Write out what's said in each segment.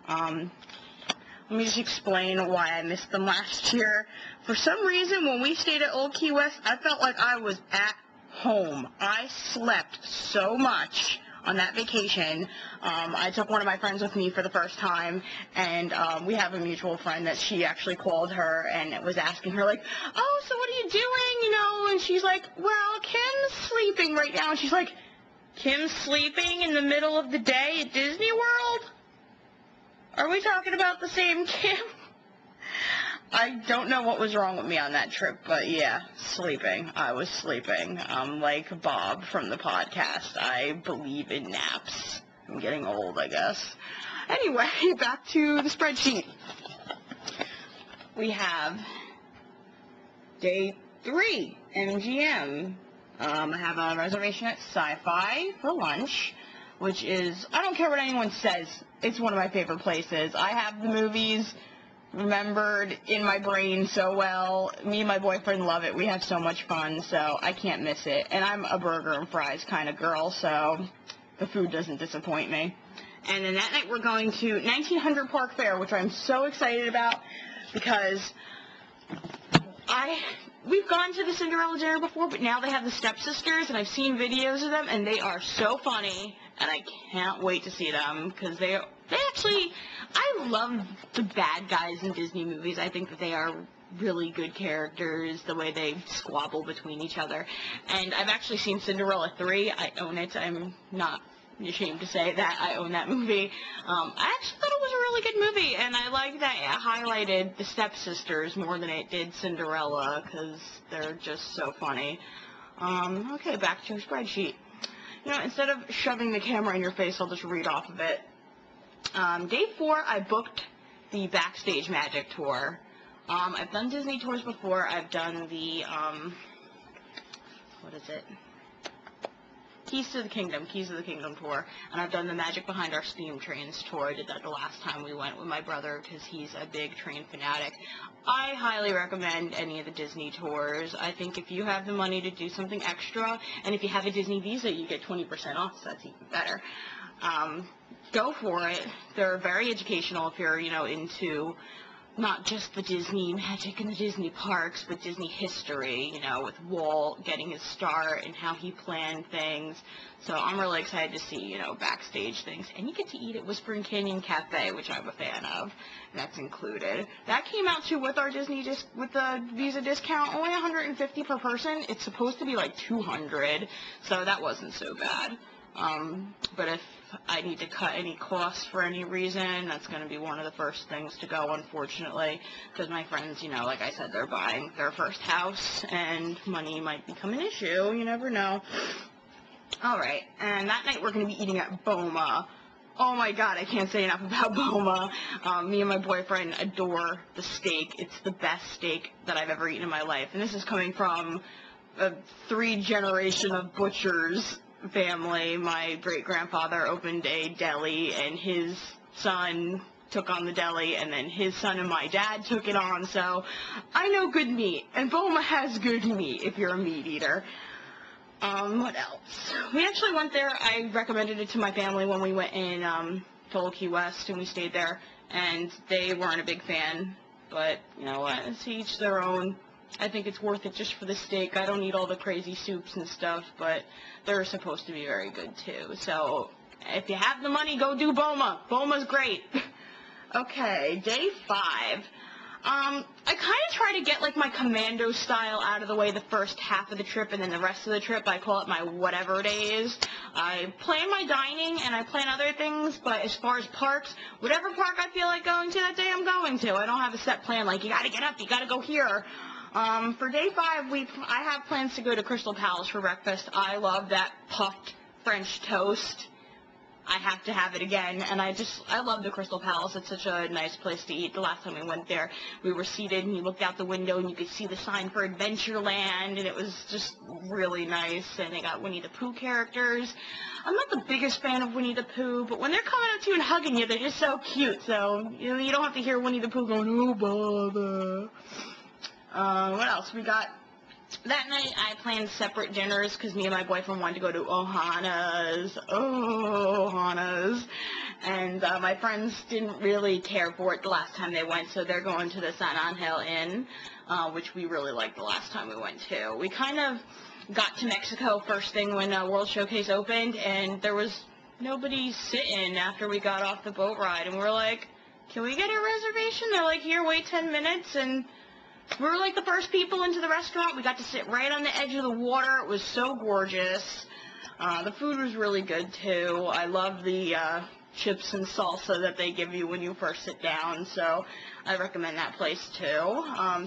Let me just explain why I missed them last year. For some reason, when we stayed at Old Key West, I felt like I was at home. I slept so much on that vacation. I took one of my friends with me for the first time, and we have a mutual friend that she actually called her and was asking her, like, oh, so what are you doing, you know? And she's like, well, Kim's sleeping right now. And she's like, Kim's sleeping in the middle of the day at Disney World? Are we talking about the same Kim? I don't know what was wrong with me on that trip, but yeah, sleeping. I was sleeping. Like Bob from the podcast. I believe in naps. I'm getting old, I guess. Anyway, back to the spreadsheet. We have day 3, MGM. I have a reservation at Sci-Fi for lunch, which is, I don't care what anyone says, it's one of my favorite places. I have the movies remembered in my brain so well. Me and my boyfriend love it. We have so much fun, so I can't miss it. And I'm a burger and fries kind of girl, so the food doesn't disappoint me. And then that night we're going to 1900 Park Fair, which I'm so excited about because we've gone to the Cinderella dinner before, but now they have the stepsisters, and I've seen videos of them, and they are so funny, and I can't wait to see them, because they actually, I love the bad guys in Disney movies. I think that they are really good characters, the way they squabble between each other, and I've actually seen Cinderella 3. I own it. I'm not ashamed to say that I own that movie. I actually thought it was a really good movie, and I like that it highlighted the stepsisters more than it did Cinderella, because they're just so funny. Okay, back to a spreadsheet. You know, instead of shoving the camera in your face, I'll just read off of it. Day 4, I booked the Backstage Magic tour. I've done Disney tours before. I've done the, what is it? Keys to the Kingdom tour, and I've done the Magic Behind Our Steam Trains tour. I did that the last time we went with my brother because he's a big train fanatic. I highly recommend any of the Disney tours. I think if you have the money to do something extra, and if you have a Disney Visa, you get 20% off, so that's even better. Go for it. They're very educational if you're, you know, into not just the Disney magic and the Disney parks, but Disney history, you know, with Walt getting his start and how he planned things. So I'm really excited to see, you know, backstage things. And you get to eat at Whispering Canyon Cafe, which I'm a fan of. And that's included. That came out too with our with the Visa discount, only $150 per person. It's supposed to be like $200, so that wasn't so bad. But if I need to cut any costs for any reason, that's going to be one of the first things to go, unfortunately, because my friends, you know, like I said, they're buying their first house, and money might become an issue. You never know. Alright, and that night we're going to be eating at Boma. Oh my god, I can't say enough about Boma. Me and my boyfriend adore the steak. It's the best steak that I've ever eaten in my life, and this is coming from a 3-generation of butchers family. My great-grandfather opened a deli, and his son took on the deli, and then his son and my dad took it on, so I know good meat, and Boma has good meat if you're a meat eater. What else? We actually went there. I recommended it to my family when we went in to Old Key West, and we stayed there, and they weren't a big fan, but you know what, it's each their own. I think it's worth it just for the steak. I don't eat all the crazy soups and stuff, but they're supposed to be very good too. So if you have the money, go do Boma. Boma's great. Okay, day 5. I kind of try to get like my commando style out of the way the first half of the trip, and then the rest of the trip I call it my whatever days. I plan my dining and I plan other things, but as far as parks, whatever park I feel like going to that day, I'm going to. I don't have a set plan like you gotta get up, you gotta go here. For day 5, I have plans to go to Crystal Palace for breakfast. I love that puffed French toast. I have to have it again, and I love the Crystal Palace. It's such a nice place to eat. The last time we went there, we were seated, and you looked out the window, and you could see the sign for Adventureland, and it was just really nice, and they got Winnie the Pooh characters. I'm not the biggest fan of Winnie the Pooh, but when they're coming up to you and hugging you, they're just so cute, so you know, you don't have to hear Winnie the Pooh going, oh, bother. What else? We got that night I planned separate dinners because me and my boyfriend wanted to go to Ohana's. Oh, Ohana's. And my friends didn't really care for it the last time they went, so they're going to the San Angel Inn, which we really liked the last time we went to. We kind of got to Mexico first thing when World Showcase opened, and there was nobody sitting after we got off the boat ride, and we're like, can we get a reservation? They're like, here, wait 10 minutes, and we were like the first people into the restaurant. We got to sit right on the edge of the water. It was so gorgeous. The food was really good, too. I love the chips and salsa that they give you when you first sit down, so I recommend that place, too.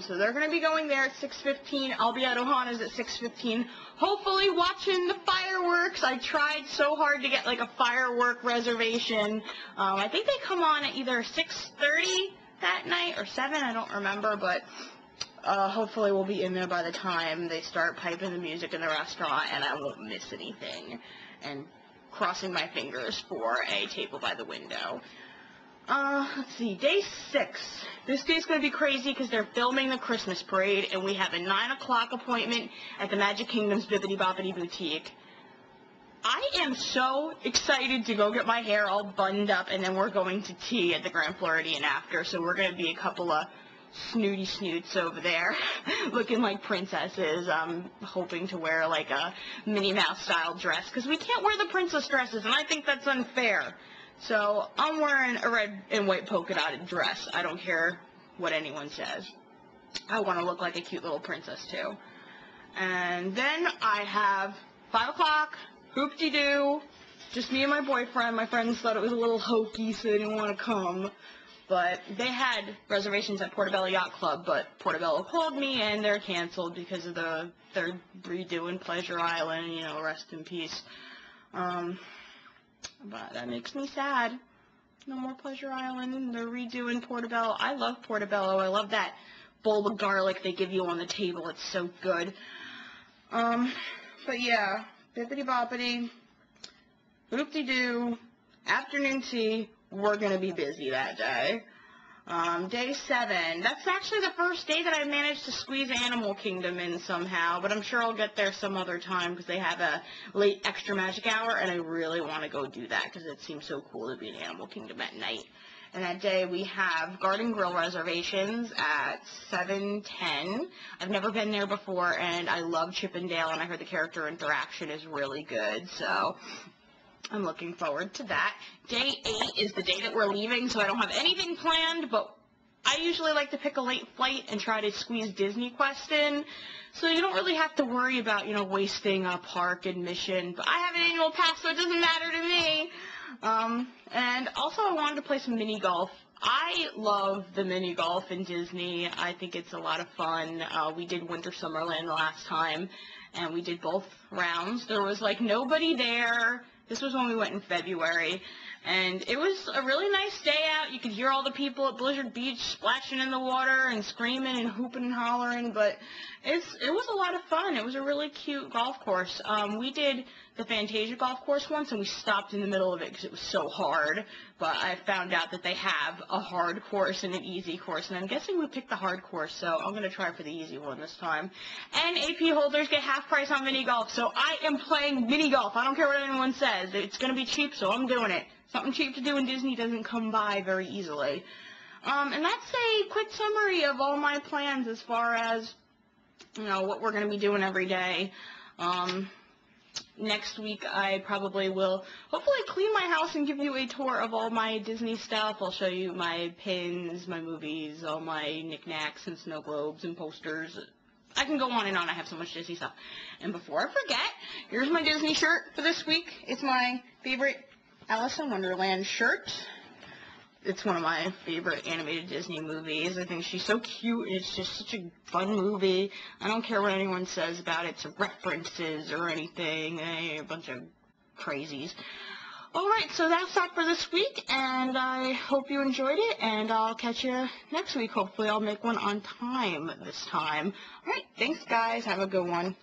So they're going to be going there at 6:15. I'll be at Ohana's at 6:15, hopefully watching the fireworks. I tried so hard to get, like, a firework reservation. I think they come on at either 6:30 that night or 7, I don't remember, but hopefully we'll be in there by the time they start piping the music in the restaurant, and I won't miss anything. And crossing my fingers for a table by the window. Let's see, day 6. This day's going to be crazy because they're filming the Christmas parade, and we have a 9 o'clock appointment at the Magic Kingdom's Bibbidi Bobbidi Boutique. I am so excited to go get my hair all buttoned up, and then we're going to tea at the Grand Floridian after, so we're going to be a couple of snooty snoots over there looking like princesses. I'm hoping to wear like a Minnie Mouse style dress because we can't wear the princess dresses, and I think that's unfair. So I'm wearing a red and white polka dotted dress. I don't care what anyone says. I want to look like a cute little princess too. And then I have 5 o'clock, hoop-de-doo, just me and my boyfriend. My friends thought it was a little hokey, so they didn't want to come. But they had reservations at Portobello Yacht Club, but Portobello called me, and they're canceled because of they're redoing Pleasure Island, you know, rest in peace. But that makes me sad. No more Pleasure Island. They're redoing Portobello. I love Portobello. I love that bowl of garlic they give you on the table. It's so good. But yeah, bibbidi bobbidi, hoop-de-doo, afternoon tea. We're going to be busy that day. Day 7. That's actually the first day that I managed to squeeze Animal Kingdom in somehow, but I'm sure I'll get there some other time because they have a late extra magic hour, and I really want to go do that because it seems so cool to be in Animal Kingdom at night. And that day we have Garden Grill reservations at 7:10. I've never been there before, and I love Chip 'n Dale, and I heard the character interaction is really good, so I'm looking forward to that. Day 8 is the day that we're leaving, so I don't have anything planned, but I usually like to pick a late flight and try to squeeze Disney Quest in, so you don't really have to worry about, you know, wasting a park admission. But I have an annual pass, so it doesn't matter to me. And also I wanted to play some mini golf. I love the mini golf in Disney. I think it's a lot of fun. We did Winter Summerland the last time, and we did both rounds. There was, like, nobody there. This was when we went in February, and it was a really nice day out. You could hear all the people at Blizzard Beach splashing in the water and screaming and hooping and hollering, but it was a lot of fun. It was a really cute golf course. We did the Fantasia golf course once, and we stopped in the middle of it because it was so hard, but I found out that they have a hard course and an easy course, and I'm guessing we picked the hard course, so I'm going to try for the easy one this time. And AP holders get half price on mini golf, so I am playing mini golf. I don't care what anyone says. It's going to be cheap, so I'm doing it. Something cheap to do in Disney doesn't come by very easily. And that's a quick summary of all my plans as far as, you know, what we're going to be doing every day. Next week I probably will hopefully clean my house and give you a tour of all my Disney stuff. I'll show you my pins, my movies, all my knickknacks and snow globes and posters. I can go on and on. I have so much Disney stuff. And before I forget, here's my Disney shirt for this week. It's my favorite Alice in Wonderland shirt. It's one of my favorite animated Disney movies. I think she's so cute, and it's just such a fun movie. I don't care what anyone says about its references or anything. A bunch of crazies. Alright, so that's that for this week, and I hope you enjoyed it, and I'll catch you next week. Hopefully I'll make one on time this time. Alright, thanks guys. Have a good one.